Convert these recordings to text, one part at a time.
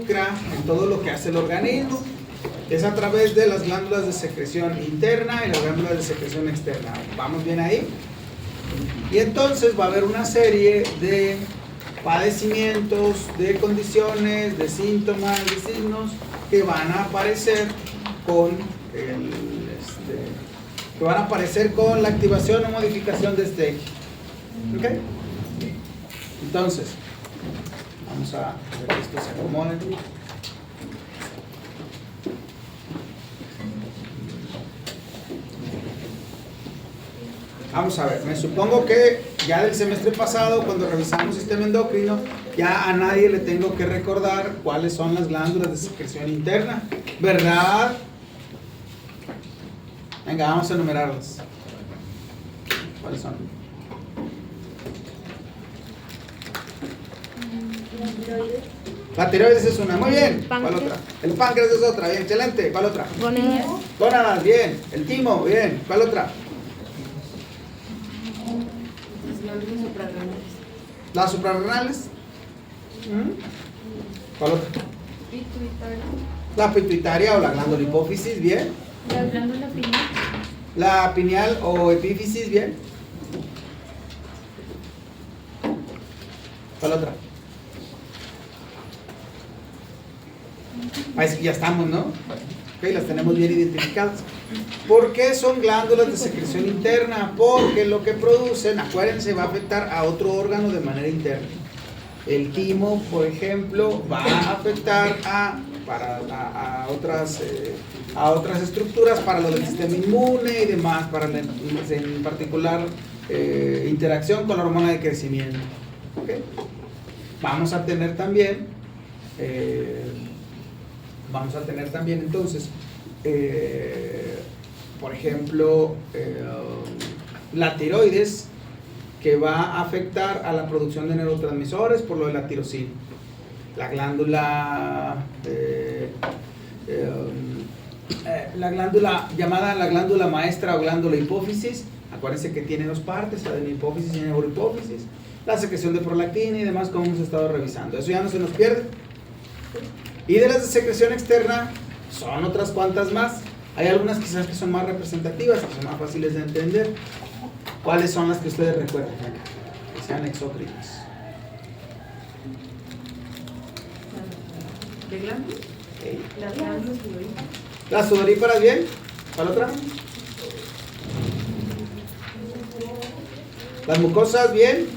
involucra en todo lo que hace el organismo. Es a través de las glándulas de secreción interna y las glándulas de secreción externa. ¿Vamos bien ahí? Y entonces va a haber una serie de padecimientos, de condiciones, de síntomas, de signos que van a aparecer con la activación o modificación de este eje. ¿Ok? Entonces, vamos a ver que esto se acomode. Vamos a ver, me supongo que ya del semestre pasado, cuando revisamos sistema endocrino, ya a nadie le tengo que recordar cuáles son las glándulas de secreción interna, ¿verdad? Venga, vamos a enumerarlas. ¿Cuáles son? La tiroides es una, muy bien. ¿Cuál otra? El páncreas es otra, bien, excelente. ¿Cuál otra? Gónadas, bien. El timo, bien. ¿Cuál otra? Las suprarrenales. ¿Cuál otra? Pituitaria. La pituitaria o la glándula hipófisis, bien. La glándula pineal. La pineal o epífisis, bien. ¿Cuál otra? Ahí sí, ya estamos, ¿no? Ok, las tenemos bien identificadas. ¿Por qué son glándulas de secreción interna? Porque lo que producen, acuérdense, va a afectar a otro órgano de manera interna. El timo, por ejemplo, va a afectar a otras estructuras, para lo del sistema inmune y demás, para en particular interacción con la hormona de crecimiento. ¿Okay? Vamos a tener también entonces, por ejemplo, la tiroides, que va a afectar a la producción de neurotransmisores por lo de la tirosina. La glándula llamada la glándula maestra o glándula hipófisis, acuérdense que tiene dos partes, adenohipófisis y neurohipófisis. La secreción de prolactina y demás, como hemos estado revisando. Eso ya no se nos pierde. Y de las de secreción externa son otras cuantas más. Hay algunas quizás que son más representativas, que son más fáciles de entender. ¿Cuáles son las que ustedes recuerdan? Que sean exócrinas. ¿De glándula? Okay. Las glándulas sudoríparas. ¿Las sudoríparas bien? ¿Cuál otra? ¿Las mucosas bien?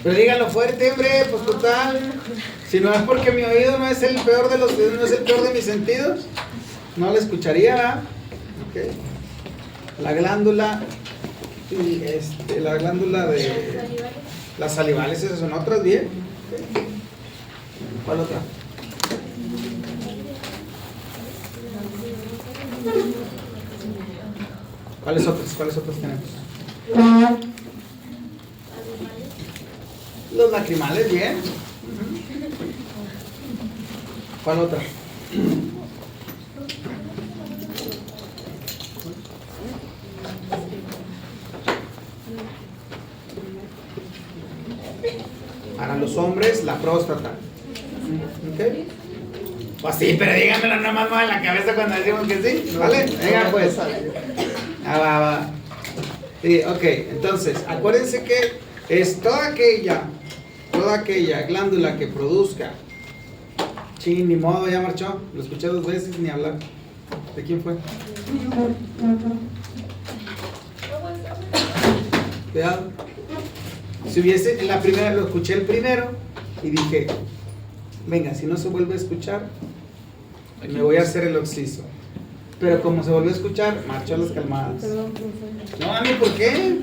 Pero díganlo fuerte, hombre, pues total. Si no es porque mi oído no es el peor de mis sentidos, no la escucharía, ¿verdad? Okay. La glándula y la glándula de las salivales, esas son otras, bien. Okay. ¿Cuál otra? ¿Cuáles otras tenemos? Los lacrimales, bien. ¿Cuál otra? Para los hombres, la próstata. ¿Ok? Pues sí, pero díganmelo nomás en la cabeza cuando decimos que sí. ¿Vale? Venga, pues. Va. Sí, ok. Entonces, acuérdense que es toda aquella glándula que produzca. Chin, ni modo, ya marchó. Lo escuché 2 veces, ni hablar. ¿De quién fue? Cuidado. Si hubiese, en la primera, lo escuché el primero y dije, venga, si no se vuelve a escuchar, me voy a hacer el oxiso. Pero como se volvió a escuchar, marchó a las calmadas. No, a mí, ¿por qué?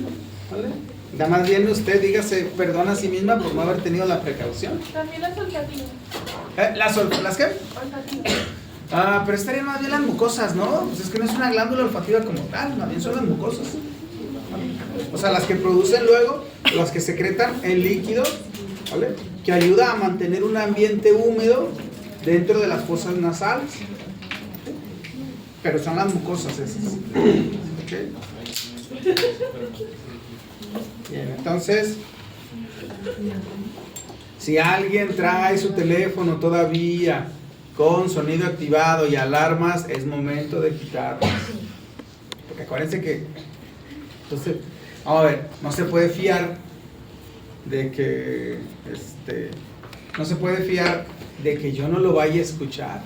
¿Vale? Nada más bien usted, dígase perdón a sí misma por no haber tenido la precaución. También las olfativas. ¿Las qué? Olfativas. Pero estarían más bien las mucosas, ¿no? Pues es que no es una glándula olfativa como tal, más bien son las mucosas. O sea, las que producen luego, las que secretan el líquido, ¿vale? Que ayuda a mantener un ambiente húmedo dentro de las fosas nasales. Pero son las mucosas esas. ¿Okay? Bien, entonces, Si alguien trae su teléfono todavía con sonido activado y alarmas, es momento de quitarlas. Porque acuérdense que, entonces, vamos a ver, no se puede fiar de que, no se puede fiar de que yo no lo vaya a escuchar.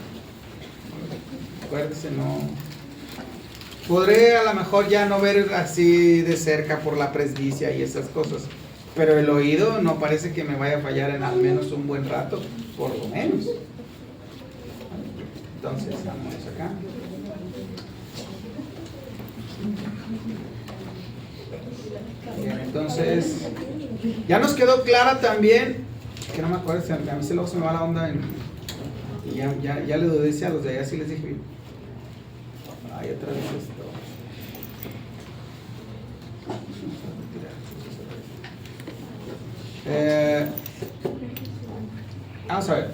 Acuérdense, no. Podré a lo mejor ya no ver así de cerca por la presbicia y esas cosas, pero el oído no parece que me vaya a fallar en al menos un buen rato, por lo menos. Entonces, vamos acá. Bien, entonces, ya nos quedó clara también, que no me acuerdo, a mí luego se me va la onda y ya le dudé a los de allá, sí les dije, ay, otra vez esto. Vamos a ver.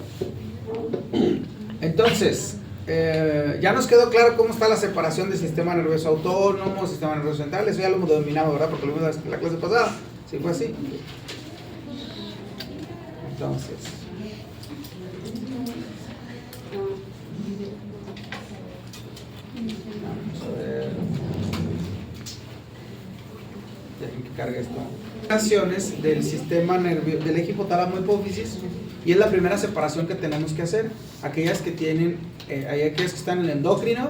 Entonces, ya nos quedó claro cómo está la separación del sistema nervioso autónomo, sistema nervioso central. Eso ya lo hemos dominado, ¿verdad? Porque lo vimos en la clase pasada. Sí, fue así. Entonces, vamos a ver. Dejen que cargue esto. Separaciones del sistema nervioso, del eje hipotálamo hipófisis, y es la primera separación que tenemos que hacer. Aquellas que tienen, hay aquellas que están en el endocrino,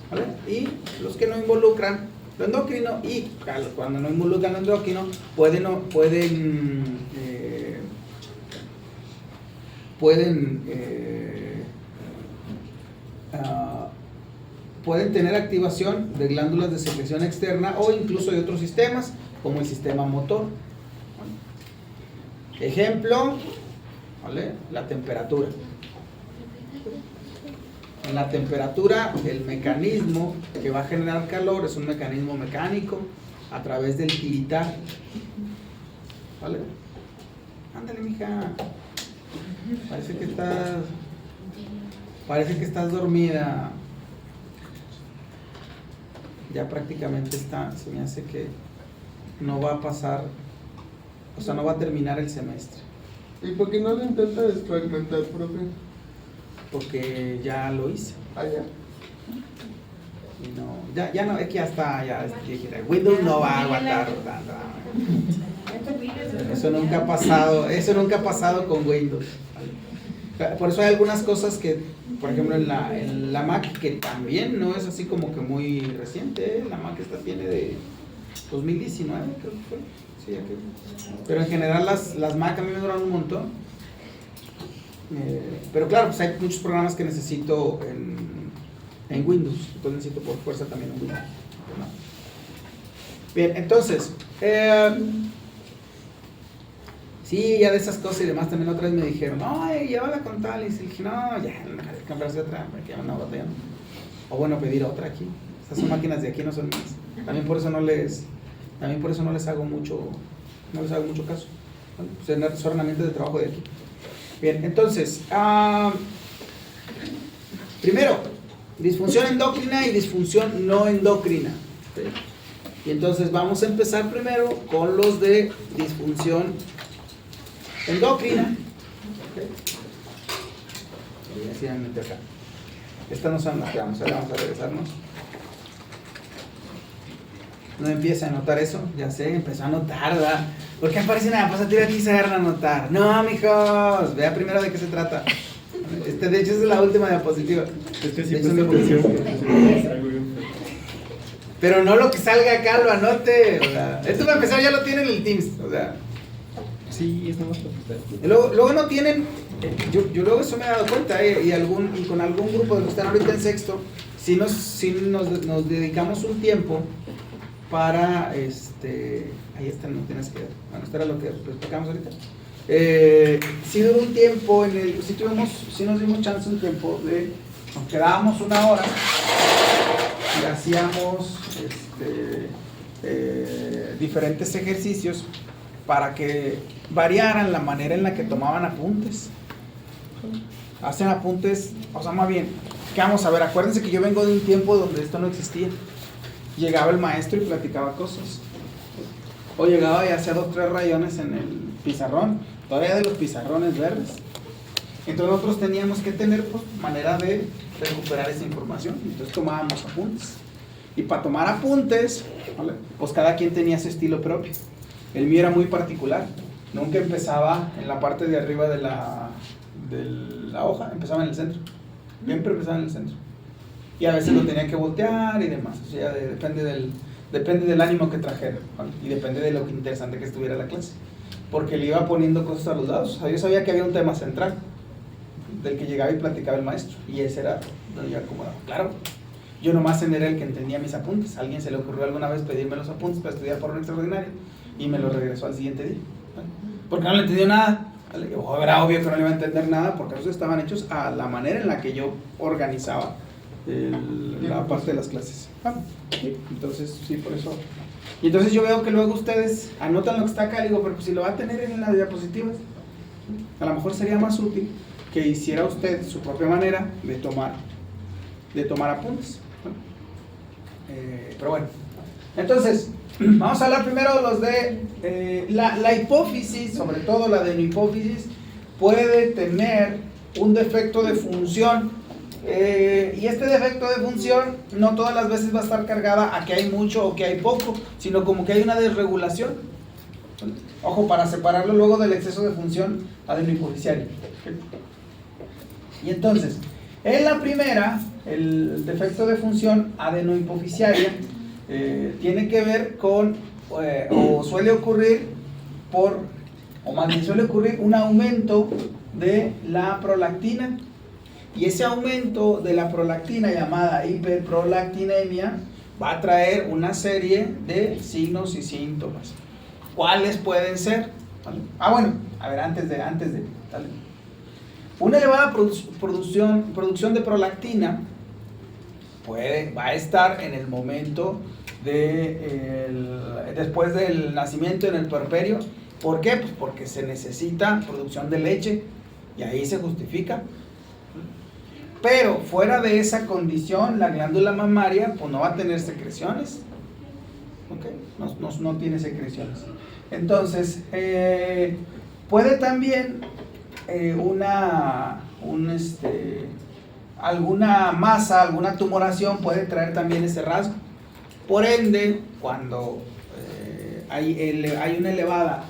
¿vale? Y los que no involucran lo endocrino, y cuando no involucran lo endocrino pueden tener activación de glándulas de secreción externa o incluso de otros sistemas, como el sistema motor. Ejemplo, ¿vale? La temperatura. En la temperatura, el mecanismo que va a generar calor es un mecanismo mecánico a través del tiritar. ¿Vale? Ándale, mija. Parece que estás dormida. Ya prácticamente está, se me hace que no va a pasar, o sea, no va a terminar el semestre. ¿Y por qué no lo intenta desfragmentar, profe? Porque ya lo hice. Ah, ya. Y no, ya no, es que ya está, Windows no va a aguantar tanto. Eso nunca ha pasado con Windows. Por eso hay algunas cosas que, por ejemplo, en la Mac, que también no es así como que muy reciente, ¿eh? La Mac esta tiene de 2019, creo que fue. Sí, pero en general las Mac a mí me duran un montón. Pero claro, pues hay muchos programas que necesito en Windows, entonces necesito por fuerza también en Windows. Bien, entonces, sí, ya de esas cosas y demás también otra vez me dijeron, no, llévala con tal, y dije, no, ya, no dejar de comprarse otra, porque ya me ando batallando. O bueno, pedir otra aquí. Estas son máquinas de aquí, no son mías. También por eso no les hago mucho caso. ¿Vale? Pues son herramientas de trabajo de aquí. Bien, entonces, primero, disfunción endocrina y disfunción no endocrina. ¿Sí? Y entonces vamos a empezar primero con los de disfunción endocrina. ¿Okay? Así me meto acá. Estas no son las que vamos a regresarnos. No empieza a notar eso, ya sé, empezó a notar, ¿verdad? ¿Por qué aparece nada? Pues a ti aquí se agarran a notar. No, mijos, vea primero de qué se trata. De hecho, es la última diapositiva. Pero no lo que salga acá lo anote. O sea, esto para empezar ya lo tienen en el Teams. O sea, sí, estamos luego no tienen. Yo luego eso me he dado cuenta, y con algún grupo de los que están ahorita en sexto, si nos dedicamos un tiempo para ahí está, no tienes que ver. Bueno, esto era lo que explicamos ahorita. Si duró un tiempo si nos dimos chance un tiempo de, nos quedábamos una hora y hacíamos diferentes ejercicios para que variaran la manera en la que tomaban apuntes. Hacen apuntes, o sea, más bien, ¿qué vamos a ver? Acuérdense que yo vengo de un tiempo donde esto no existía. Llegaba el maestro y platicaba cosas. O llegaba y hacía 2 o 3 rayones en el pizarrón. todavía de los pizarrones verdes. Entonces nosotros teníamos que tener pues, manera de recuperar esa información. Entonces tomábamos apuntes. Y para tomar apuntes, ¿vale? Pues cada quien tenía su estilo propio. El mío era muy particular. Nunca empezaba en la parte de arriba de la hoja, empezaba en el centro. Siempre empezaba en el centro. Y a veces lo tenía que voltear y demás. O sea, depende del ánimo que trajera, ¿vale? Y depende de lo interesante que estuviera la clase. Porque le iba poniendo cosas a los lados. O sea, yo sabía que había un tema central del que llegaba y platicaba el maestro. Y ese era donde yo acomodaba. Claro, yo nomás era el que entendía mis apuntes. A alguien se le ocurrió alguna vez pedirme los apuntes para estudiar por un extraordinario y me los regresó al siguiente día, ¿vale? Porque no le entendió nada. Era obvio que no le iba a entender nada porque esos estaban hechos a la manera en la que yo organizaba la parte de las clases. Entonces, sí, por eso. Y entonces yo veo que luego ustedes anotan lo que está acá y digo, pero pues si lo va a tener en las diapositivas, a lo mejor sería más útil que hiciera usted su propia manera de tomar apuntes. Pero bueno, entonces, vamos a hablar primero de los de la hipófisis, sobre todo la de hipófisis, puede tener un defecto de función. Y este defecto de función no todas las veces va a estar cargada a que hay mucho o que hay poco, sino como que hay una desregulación. Ojo, para separarlo luego del exceso de función adenohipofisiaria. Y entonces, en la primera, el defecto de función adenohipofisiaria tiene que ver con, o suele ocurrir o más bien suele ocurrir un aumento de la prolactina. Y ese aumento de la prolactina llamada hiperprolactinemia va a traer una serie de signos y síntomas. ¿Cuáles pueden ser? ¿Vale? Bueno, a ver, antes de ¿vale? Una elevada producción de prolactina va a estar en el momento después del nacimiento en el puerperio. ¿Por qué? Pues porque se necesita producción de leche y ahí se justifica. Pero fuera de esa condición, la glándula mamaria pues no va a tener secreciones. ¿Okay? No tiene secreciones. Entonces, puede también alguna masa, alguna tumoración puede traer también ese rasgo. Por ende, cuando hay una elevada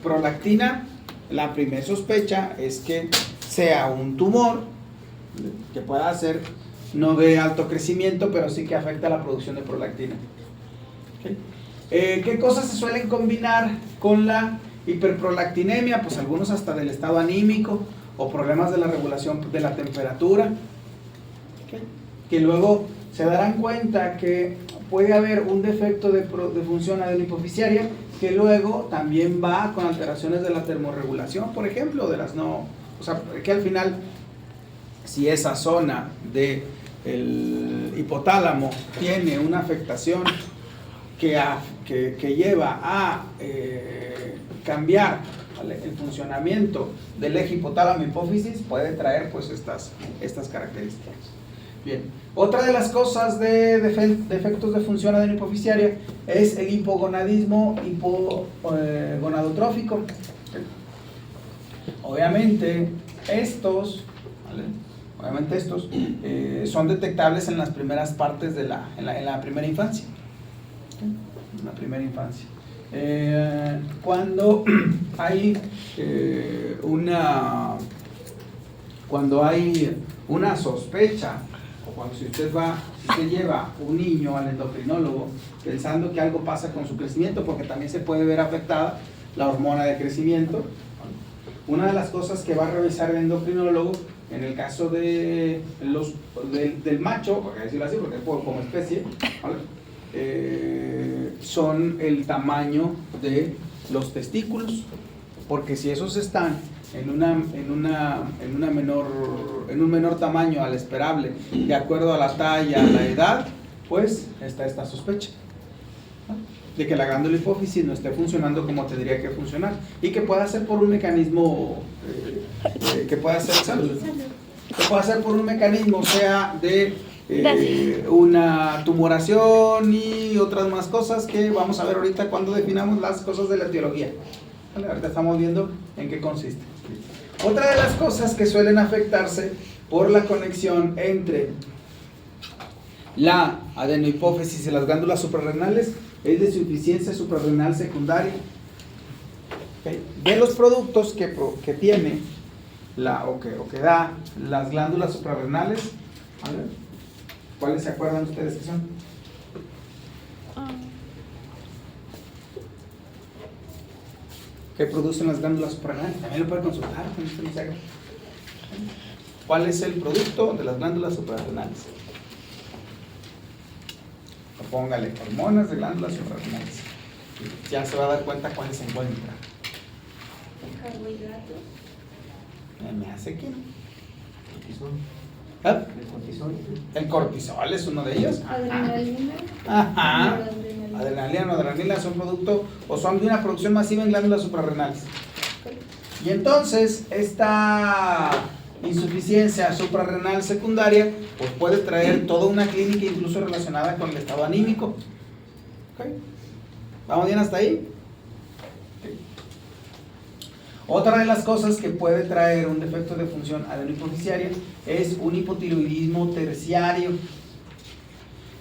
prolactina, la primera sospecha es que sea un tumor que pueda ser no de alto crecimiento, pero sí que afecta la producción de prolactina. ¿Okay? ¿Qué cosas se suelen combinar con la hiperprolactinemia? Pues algunos hasta del estado anímico o problemas de la regulación de la temperatura. ¿Okay? Que luego se darán cuenta que puede haber un defecto de función adenohipofisiaria que luego también va con alteraciones de la termorregulación, por ejemplo, o sea, que al final, si esa zona del hipotálamo tiene una afectación que lleva a cambiar, ¿vale?, el funcionamiento del eje hipotálamo-hipófisis, puede traer pues estas características. Bien, otra de las cosas de defectos de función adenohipofisiaria es el hipogonadismo hipogonadotrófico. Obviamente estos son detectables en las primeras partes en la primera infancia. En la primera infancia. Cuando hay una sospecha, o cuando si usted lleva un niño al endocrinólogo pensando que algo pasa con su crecimiento, porque también se puede ver afectada la hormona de crecimiento. Una de las cosas que va a revisar el endocrinólogo en el caso del macho, por decirlo así, porque es como especie, ¿vale?, son el tamaño de los testículos, porque si esos están en un menor tamaño al esperable, de acuerdo a la talla, a la edad, pues está esta sospecha, ¿no?, de que la glándula hipófisis no esté funcionando como tendría que funcionar, y que pueda ser por un mecanismo sea de una tumoración y otras más cosas que vamos a ver ahorita cuando definamos las cosas de la etiología, ¿Vale? Ahorita estamos viendo en qué consiste. Otra de las cosas que suelen afectarse por la conexión entre la adenohipófisis y las glándulas suprarrenales es de insuficiencia suprarrenal secundaria. ¿Okay? De los productos que tiene o que da las glándulas suprarrenales, ¿vale? ¿Cuáles se acuerdan ustedes que son? ¿Qué producen las glándulas suprarrenales? También lo puede consultar cuando usted no se haga. ¿Cuál es el producto de las glándulas suprarrenales? O póngale hormonas de glándulas suprarrenales. Ya se va a dar cuenta cuáles se encuentran. Carbohidratos. Me hace que no. Cortisol. ¿Ah? El cortisol. El cortisol es uno de ellos. Adrenalina. Ajá. Adrenalina. Adrenalina, noradrenalina son producto o son de una producción masiva en glándulas suprarrenales. Y entonces esta insuficiencia suprarrenal secundaria pues puede traer toda una clínica incluso relacionada con el estado anímico. ¿Okay? ¿Vamos bien hasta ahí? Okay. Otra de las cosas que puede traer un defecto de función adenohipofisiaria es un hipotiroidismo terciario.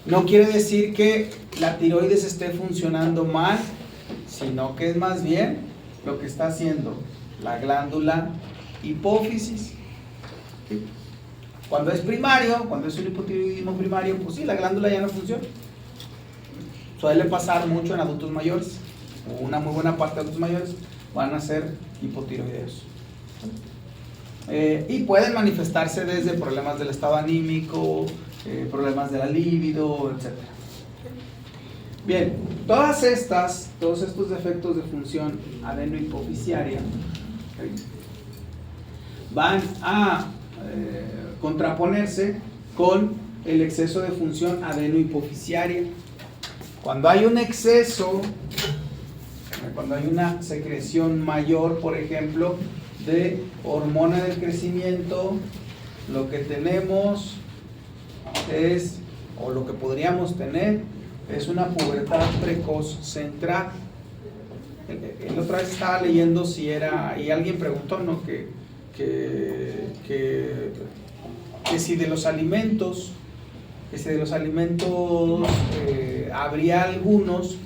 No quiere decir que la tiroides esté funcionando mal, sino que es más bien lo que está haciendo la glándula hipófisis. ¿Sí? Cuando es primario, cuando es un hipotiroidismo primario, pues sí, la glándula ya no funciona. Suele pasar mucho en adultos mayores. Una muy buena parte de adultos mayores van a ser hipotiroideos. Y pueden manifestarse desde problemas del estado anímico, problemas de la libido, etc. Bien, todos estos defectos de función adenohipofisiaria van a contraponerse con el exceso de función adenohipofisiaria. Cuando hay un exceso, cuando hay una secreción mayor, por ejemplo, de hormona del crecimiento, lo que tenemos es, o lo que podríamos tener, es una pubertad precoz central. La otra vez estaba leyendo si era, y alguien preguntó, ¿no? Que si de los alimentos, habría algunos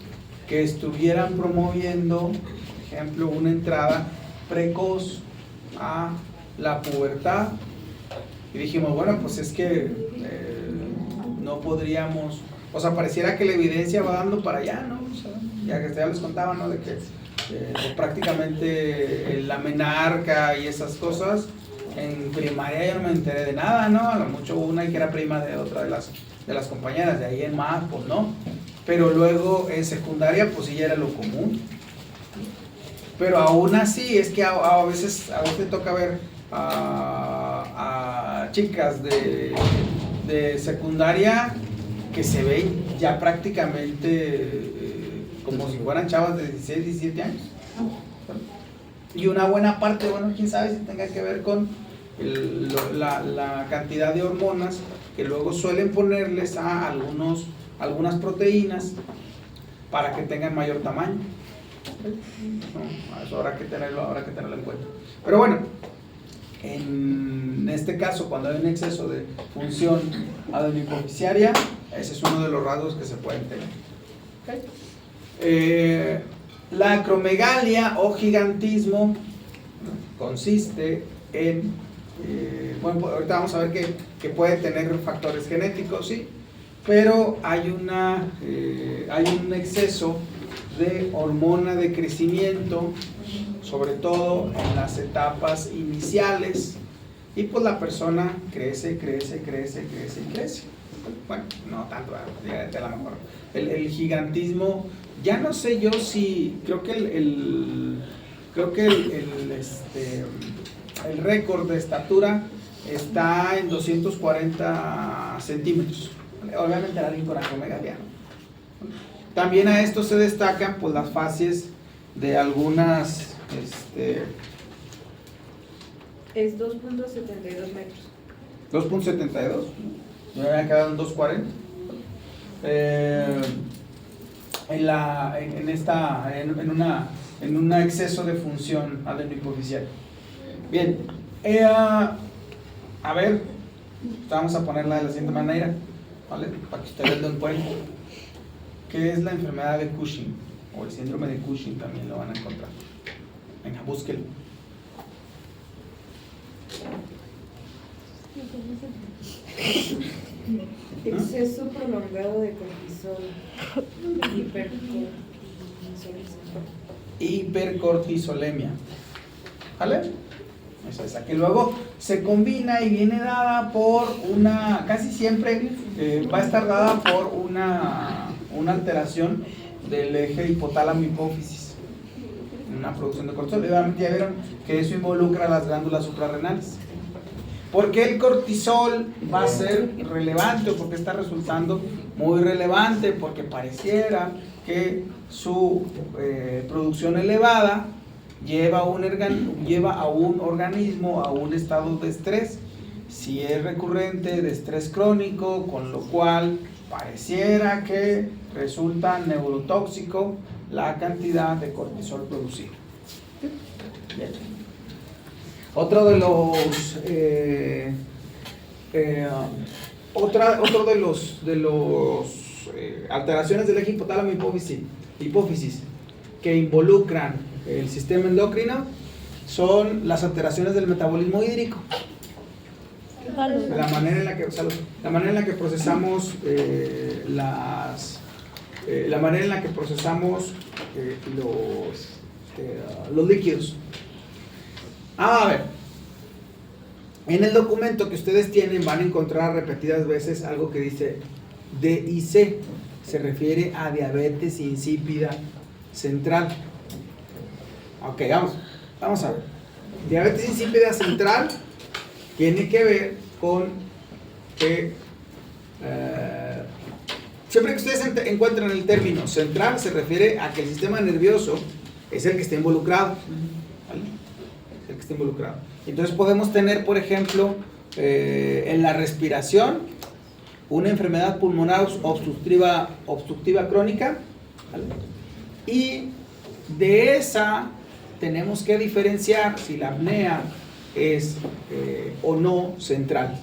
que estuvieran promoviendo, por ejemplo, una entrada precoz a la pubertad. Y dijimos, bueno, pues es que no podríamos, o sea, pareciera que la evidencia va dando para allá, ¿no? O sea, ya les contaba, ¿no? De que prácticamente la menarca y esas cosas, en primaria yo no me enteré de nada, ¿no? A lo mucho una que era prima de otra de las compañeras, de ahí en más, pues no. Pero luego en secundaria, pues sí ya era lo común. Pero aún así, es que a veces toca ver a chicas de secundaria que se ven ya prácticamente como si fueran chavas de 16, 17 años. Y una buena parte, bueno, quién sabe si tenga que ver con la cantidad de hormonas que luego suelen ponerles a algunas proteínas para que tengan mayor tamaño. No, eso habrá que tenerlo en cuenta. Pero bueno, en este caso, cuando hay un exceso de función adenohipofisiaria, ese es uno de los rasgos que se pueden tener. ¿Okay? La acromegalia o gigantismo consiste en, bueno, ahorita vamos a ver que puede tener factores genéticos, sí, pero hay un exceso de hormona de crecimiento, sobre todo en las etapas iniciales, y pues la persona crece. Bueno, no tanto, a lo mejor. El gigantismo, ya no sé yo si, creo que el récord de estatura está en 240 centímetros. Obviamente era alguien con acromegalia, ¿no? También a esto se destacan pues las facies de algunas Es 2.72 metros. 2.72, yo me había quedado en 2.40. en un exceso de función adenohipoficial. Bien, a ver, vamos a ponerla de la siguiente manera, ¿vale? Para que ustedes lo encuentren. ¿Qué es la enfermedad de Cushing? O el síndrome de Cushing también lo van a encontrar. Venga, búsquelo. Exceso prolongado de cortisol. Hipercortisolemia. ¿Vale? Esa es la que luego se combina y viene dada por una, casi siempre va a estar dada por una alteración del eje hipotálamo-hipófisis, una producción de cortisol. Obviamente ya vieron que eso involucra las glándulas suprarrenales. ¿Por qué el cortisol va a ser relevante o por qué está resultando muy relevante? Porque pareciera que su producción elevada lleva a un organismo a un estado de estrés. Si es recurrente, de estrés crónico, con lo cual pareciera que resulta neurotóxico la cantidad de cortisol producido. Bien. Otro de los alteraciones del eje hipotálamo hipófisis que involucran el sistema endocrino son las alteraciones del metabolismo hídrico. La manera en la que procesamos la manera en la que procesamos los líquidos. A ver, en el documento que ustedes tienen van a encontrar repetidas veces algo que dice DIC, se refiere a diabetes insípida central. Ok, vamos a ver. Diabetes insípida central tiene que ver con que siempre que ustedes encuentran el término central se refiere a que el sistema nervioso es el que está involucrado, ¿vale? El que está involucrado. Entonces podemos tener, por ejemplo, en la respiración, una enfermedad pulmonar obstructiva crónica, ¿vale? Y de esa tenemos que diferenciar si la apnea es o no central.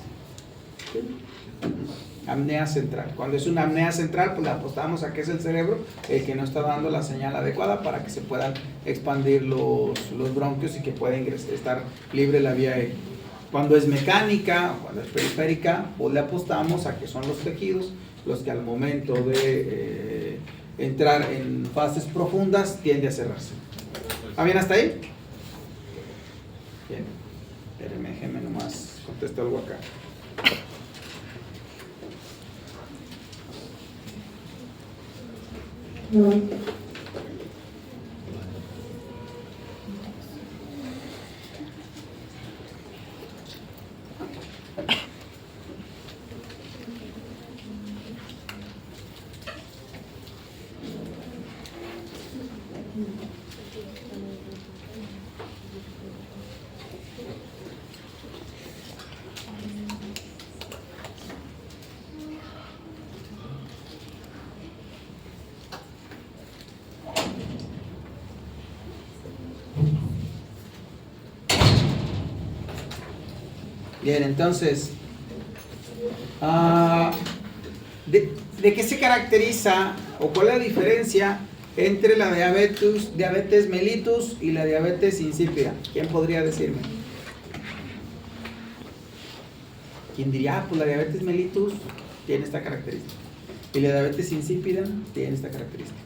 Apnea central. Cuando es una apnea central, pues le apostamos a que es el cerebro el que no está dando la señal adecuada para que se puedan expandir los bronquios y que pueda estar libre la vía aérea. Cuando es mecánica, cuando es periférica, pues le apostamos a que son los tejidos los que al momento de entrar en fases profundas tiende a cerrarse. ¿Va bien hasta ahí? Bien. Espérenme, déjenme nomás contesto algo acá. Bien, entonces, ¿de qué se caracteriza o cuál es la diferencia entre la diabetes mellitus y la diabetes insípida? ¿Quién podría decirme? ¿Quién diría, pues la diabetes mellitus tiene esta característica y la diabetes insípida tiene esta característica?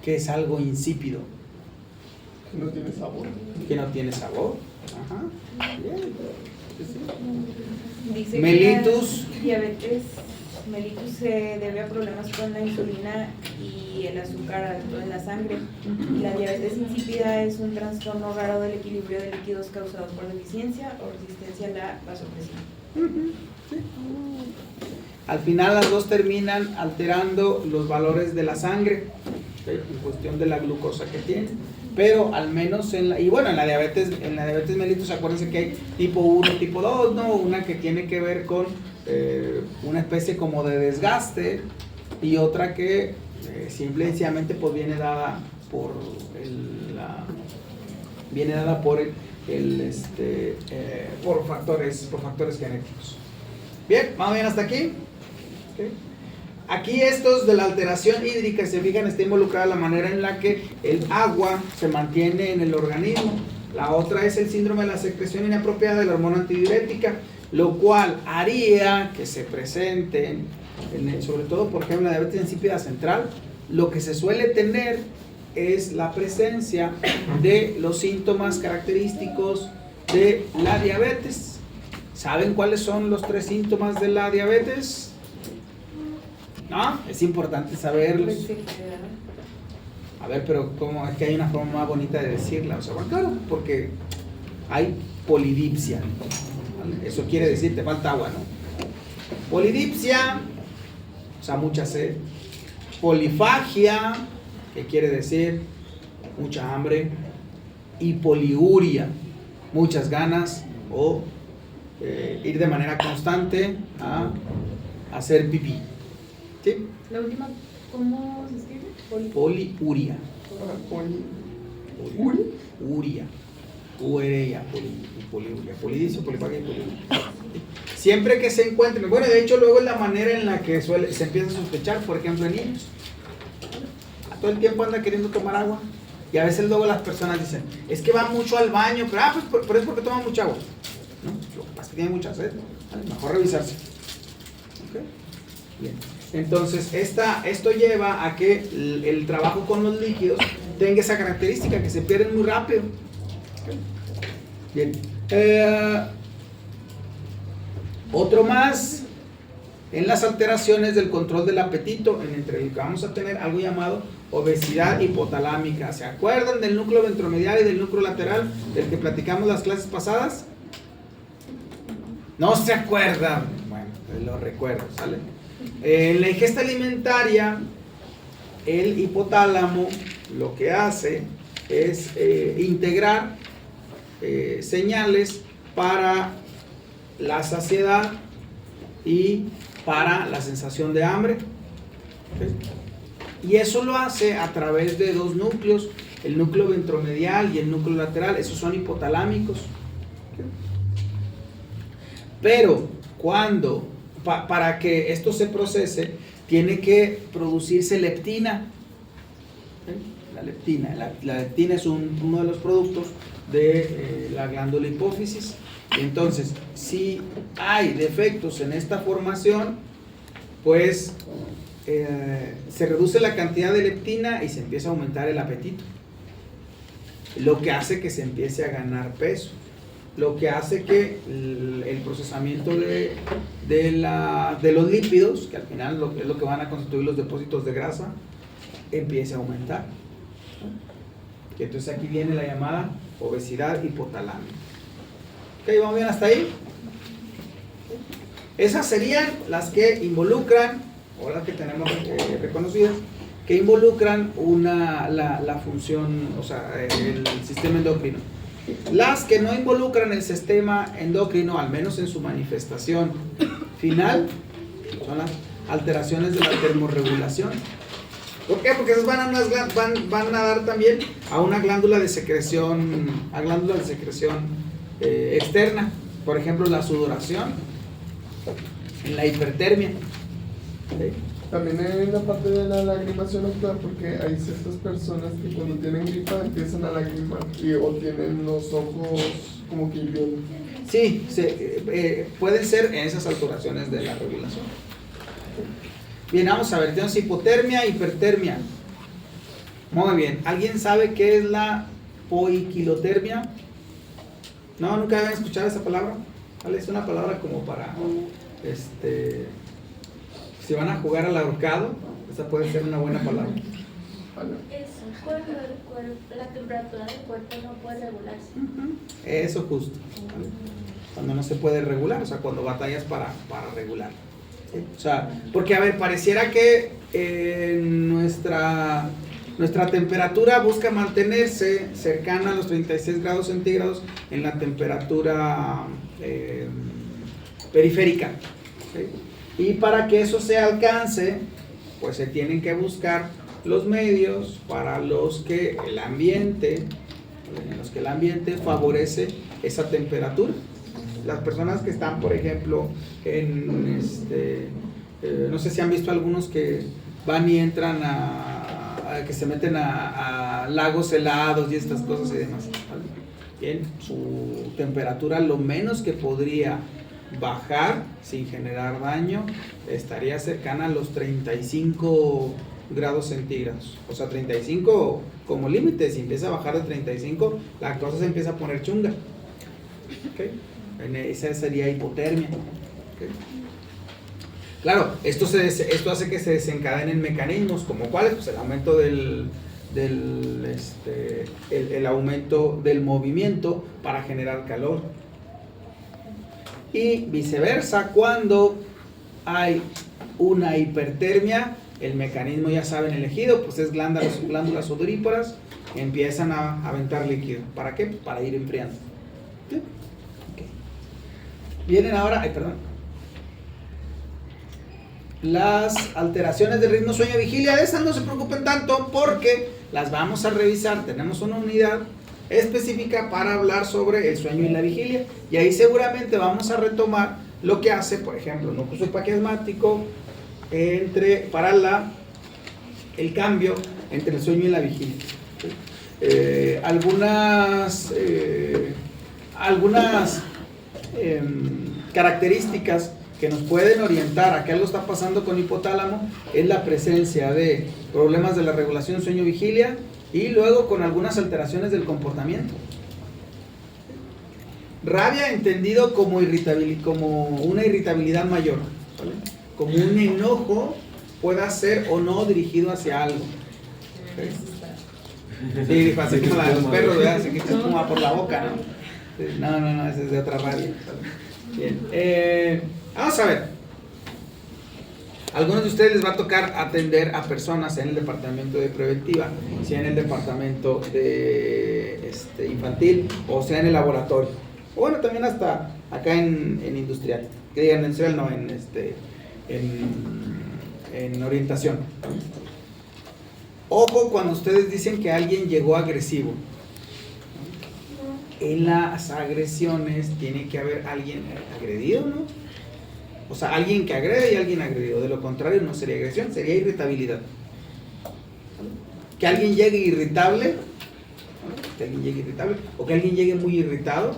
Que es algo insípido. Que no tiene sabor. Que no tiene sabor. Ajá. Bien. Sí, sí. Dice Mellitus. que la diabetes mellitus se debe a problemas con la insulina y el azúcar alto en la sangre. Y la diabetes insípida es un trastorno raro del equilibrio de líquidos causado por deficiencia o resistencia a la vasopresión. Sí. Al final las dos terminan alterando los valores de la sangre, ¿okay? En cuestión de la glucosa que tiene, pero al menos en la diabetes mellitus, acuérdense que hay tipo 1, tipo 2, ¿no? Una que tiene que ver con una especie como de desgaste, y otra que simple y sencillamente pues viene dada por por factores genéticos. Bien, ¿vamos bien hasta aquí? Okay. Aquí estos de la alteración hídrica, se fijan, está involucrada la manera en la que el agua se mantiene en el organismo. La otra es el síndrome de la secreción inapropiada de la hormona antidiurética, lo cual haría que se presenten, sobre todo por ejemplo en la diabetes insípida central, lo que se suele tener es la presencia de los síntomas característicos de la diabetes. ¿Saben cuáles son los 3 síntomas de la diabetes? ¿No? Es importante saberlos. A ver, pero ¿cómo? Es que hay una forma más bonita de decirla. O sea, bueno, claro, porque hay polidipsia, ¿vale? Eso quiere decir, te falta agua, ¿no? Polidipsia, o sea, mucha sed. Polifagia, que quiere decir mucha hambre. Y poliuria, muchas ganas o ir de manera constante a hacer pipí. ¿Sí? La última, ¿cómo se escribe? Poliuria. Uria. Urea, poliuria. Polidicio, polifagia y poliuria. Siempre que se encuentren, bueno, de hecho luego es la manera en la que se empieza a sospechar, por ejemplo, en niños. Todo el tiempo anda queriendo tomar agua. Y a veces luego las personas dicen, es que va mucho al baño, pero es porque toma mucha agua. No, lo que pasa es que tiene mucha sed. ¿Vale? Mejor revisarse. ¿Okay? Bien. Entonces, esto lleva a que el trabajo con los líquidos tenga esa característica, que se pierden muy rápido. ¿Okay? Bien. Otro más, en las alteraciones del control del apetito, entre el que vamos a tener algo llamado obesidad hipotalámica. ¿Se acuerdan del núcleo ventromedial y del núcleo lateral del que platicamos las clases pasadas? ¿No se acuerdan? Bueno, pues lo recuerdo, ¿sale? En la ingesta alimentaria, el hipotálamo lo que hace es integrar señales para la saciedad y para la sensación de hambre. ¿Okay? Y eso lo hace a través de 2 núcleos, el núcleo ventromedial y el núcleo lateral. Esos son hipotalámicos. ¿Okay? Pero cuando para que esto se procese, tiene que producirse leptina. ¿Okay? La leptina es uno de los productos de la glándula hipófisis. Entonces, si hay defectos en esta formación, pues se reduce la cantidad de leptina y se empieza a aumentar el apetito, lo que hace que se empiece a ganar peso, lo que hace que el procesamiento de los lípidos, que al final es lo que van a constituir los depósitos de grasa, empiece a aumentar. Y entonces aquí viene la llamada obesidad hipotalámica. Ok, ¿vamos bien hasta ahí? Esas serían las que involucran, o las que tenemos reconocidas, que involucran la función, o sea, el sistema endocrino. Las que no involucran el sistema endocrino, al menos en su manifestación final, son las alteraciones de la termorregulación. ¿Por qué? Porque esas van a dar también a una glándula de secreción, externa. Por ejemplo, la sudoración, en la hipertermia. ¿Sí? También en la parte de la lagrimación actual, porque hay ciertas personas que cuando tienen gripa empiezan a lagrimar o tienen los ojos como que hirviendo. Sí, pueden ser en esas alteraciones de la regulación. Bien, vamos a ver, tenemos hipotermia, hipertermia. Muy bien, ¿alguien sabe qué es la poiquilotermia? ¿No? ¿Nunca habían escuchado esa palabra? ¿Vale? Es una palabra como para, si van a jugar al ahorcado, esa puede ser una buena palabra. Es cuando la temperatura del cuerpo no puede regularse. Eso justo, ¿vale? Cuando no se puede regular, o sea, cuando batallas para regular. ¿Sí? O sea, porque a ver, pareciera que nuestra temperatura busca mantenerse cercana a los 36 grados centígrados en la temperatura periférica. ¿sí? Y para que eso se alcance, pues se tienen que buscar los medios para los que el ambiente, en los que el ambiente favorece esa temperatura. Las personas que están, por ejemplo, en no sé si han visto algunos que van y entran que se meten a lagos helados y estas cosas y demás, ¿vale? Bien, su temperatura lo menos que podría bajar sin generar daño estaría cercana a los 35 grados centígrados, o sea 35 como límite. Si empieza a bajar de 35 la cosa se empieza a poner chunga, ¿okay? Esa sería hipotermia, ¿okay? Claro, esto hace que se desencadenen mecanismos como cuáles, pues el aumento el aumento del movimiento para generar calor, y viceversa. Cuando hay una hipertermia, el mecanismo, ya saben, elegido, pues es glándulas sudoríparas, empiezan a aventar líquido. ¿Para qué? Para ir enfriando. ¿Sí? Okay. Vienen ahora, las alteraciones del ritmo sueño-vigilia. De esas no se preocupen tanto porque las vamos a revisar. Tenemos una unidad específica para hablar sobre el sueño y la vigilia, y ahí seguramente vamos a retomar lo que hace, por ejemplo, un núcleo supraquiasmático para el cambio entre el sueño y la vigilia. Algunas características que nos pueden orientar a qué algo está pasando con hipotálamo es la presencia de problemas de la regulación sueño-vigilia y luego con algunas alteraciones del comportamiento. Rabia entendido como una irritabilidad mayor, ¿vale? Como un enojo pueda ser o no dirigido hacia algo. ¿Okay? Sí, así como la de los perros, ¿verdad? Así que se espuma por la boca, ¿no? No, esa es de otra rabia. Bien, vamos a ver. Algunos de ustedes les va a tocar atender a personas en el departamento de preventiva, sea en el departamento de infantil o sea en el laboratorio. O bueno, también hasta acá en industrial. Que digan en industrial, no, en orientación. Ojo cuando ustedes dicen que alguien llegó agresivo. En las agresiones tiene que haber alguien agredido, ¿no? O sea, alguien que agrede y alguien agredido. De lo contrario no sería agresión, sería irritabilidad. Que alguien llegue irritable, o que alguien llegue muy irritado,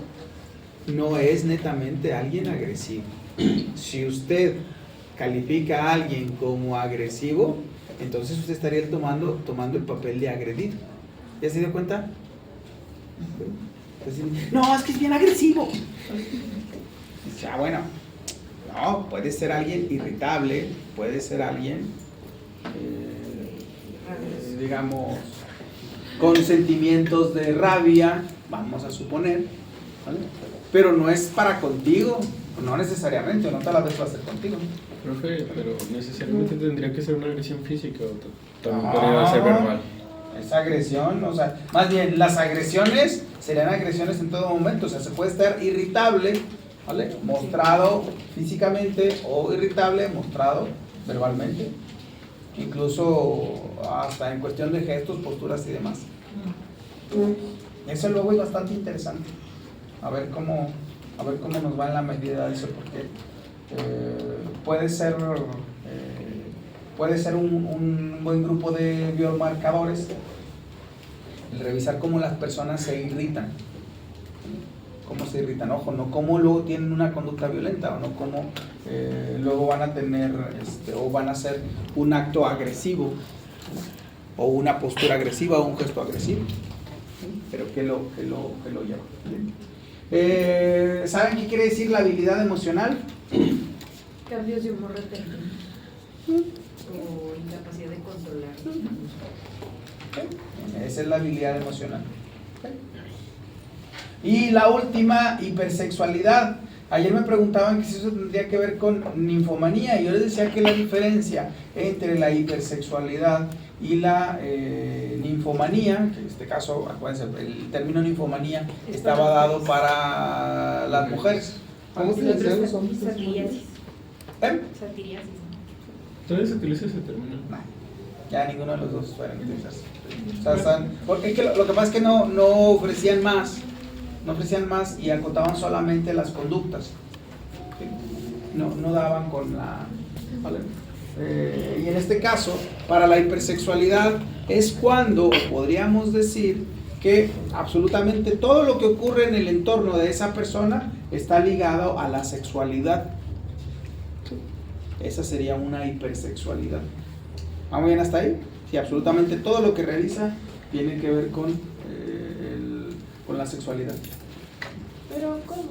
no es netamente alguien agresivo. Si usted califica a alguien como agresivo, entonces usted estaría tomando el papel de agredido. ¿Ya se dio cuenta? No, es que es bien agresivo. Ya, bueno, no, puede ser alguien irritable, puede ser alguien, digamos, con sentimientos de rabia, vamos a suponer, ¿vale? Pero no es para contigo, no necesariamente, no todas las veces va a ser contigo. Profe, pero necesariamente tendría que ser una agresión física o también podría ser verbal. Es agresión, o sea, más bien las agresiones serían agresiones en todo momento, o sea, se puede estar irritable, ¿vale? Mostrado físicamente o irritable mostrado verbalmente, incluso hasta en cuestión de gestos, posturas y demás. Eso luego es bastante interesante. A ver cómo nos va en la medida de eso, porque puede ser un buen grupo de biomarcadores el revisar cómo las personas se irritan. Cómo se irritan, ojo, no cómo luego tienen una conducta violenta, o no cómo luego van a tener o van a hacer un acto agresivo, o una postura agresiva, o un gesto agresivo, pero que lo lleva. ¿Saben qué quiere decir la habilidad emocional? Cambios de humor repentino o incapacidad de controlar. Esa es la habilidad emocional. Y la última, hipersexualidad. Ayer me preguntaban que si eso tendría que ver con ninfomanía, y yo les decía que la diferencia entre la hipersexualidad y la ninfomanía, que en este caso, acuérdense, el término ninfomanía estaba dado para las mujeres. ¿Cómo se decían los hombres? Satiriasis. ¿Todavía se utiliza ese término? No, ya ninguno de los dos pueden utilizarse. O sea, porque es que lo que pasa es que no ofrecían más, y acotaban solamente las conductas. ¿Sí? No daban con la... ¿vale? Y en este caso, para la hipersexualidad es cuando podríamos decir que absolutamente todo lo que ocurre en el entorno de esa persona está ligado a la sexualidad. Esa sería una hipersexualidad. ¿Vamos bien hasta ahí? Sí, absolutamente todo lo que realiza tiene que ver con la sexualidad. Pero ¿cómo?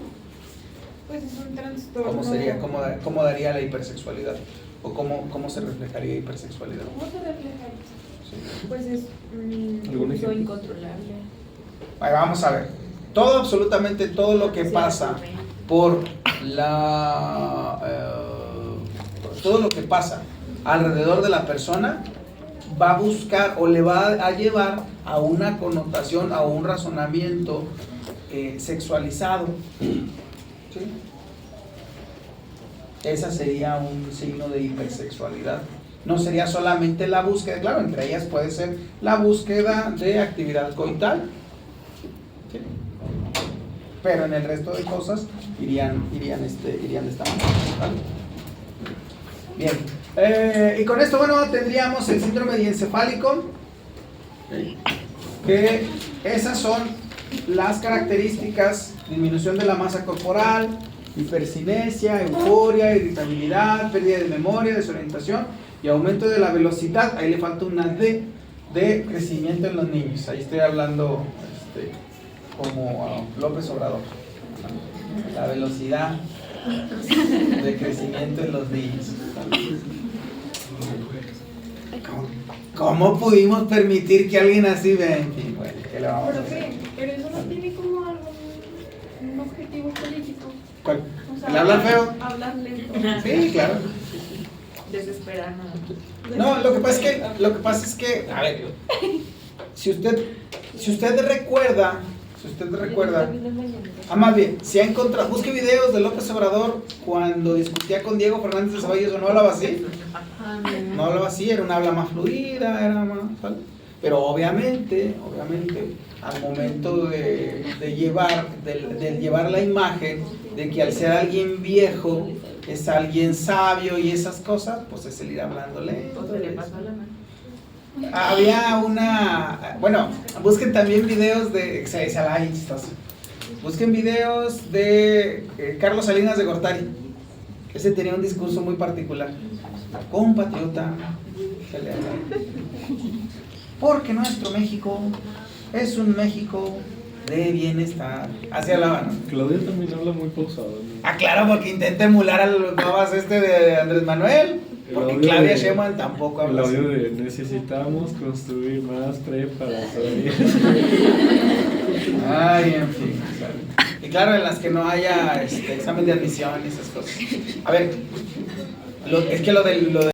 Pues es un trastorno. ¿Cómo sería? ¿Cómo daría la hipersexualidad? ¿O cómo se reflejaría hipersexualidad? ¿Cómo se refleja eso? Sí. Pues es un ¿Algún uso ejemplo? incontrolable. Vamos a ver. Absolutamente todo lo que pasa por todo lo que pasa alrededor de la persona va a buscar o le va a llevar a una connotación, a un razonamiento sexualizado. ¿Sí? Esa sería un signo de hipersexualidad. No sería solamente la búsqueda, claro, entre ellas puede ser la búsqueda de actividad coital, ¿sí? Pero en el resto de cosas irían de esta manera, ¿vale? Bien, y con esto, bueno, tendríamos el síndrome diencefálico, que esas son las características: disminución de la masa corporal, hipercinesia, euforia, irritabilidad, pérdida de memoria, desorientación y aumento de la velocidad. Ahí le falta una D de crecimiento en los niños. Ahí estoy hablando como López Obrador. La velocidad de crecimiento en los niños. ¿Cómo pudimos permitir que alguien así vea? En fin, bueno, ¿qué le vamos a hacer? Pero eso no tiene como un objetivo político. ¿Cuál? O sea, ¿El hablar feo? Hablar lento. Sí, claro. Desesperar, ¿no? No, lo que pasa es que, a ver, si usted recuerda, más bien, si ha encontrado, busque videos de López Obrador cuando discutía con Diego Fernández de Ceballos, ¿o no hablaba así? No hablaba así, era un habla más fluida, era más, ¿vale? Pero obviamente, al momento de llevar la imagen de que al ser alguien viejo es alguien sabio y esas cosas, pues es el ir hablando lento. O se le pasó la mano. Había bueno, busquen también videos busquen videos de Carlos Salinas de Gortari. Ese tenía un discurso muy particular. Compatriota, porque nuestro México es un México de bienestar. Así hablaba, ¿no? Claudia también habla muy pausado, ¿no? Ah, claro, porque intenta emular a los babas de Andrés Manuel. Porque El audio Claudia de- Sheinbaum tampoco El habla así. audio de necesitamos construir más preparatorias. Ay, en fin. Y claro, en las que no haya examen de admisión y esas cosas. A ver, es que lo de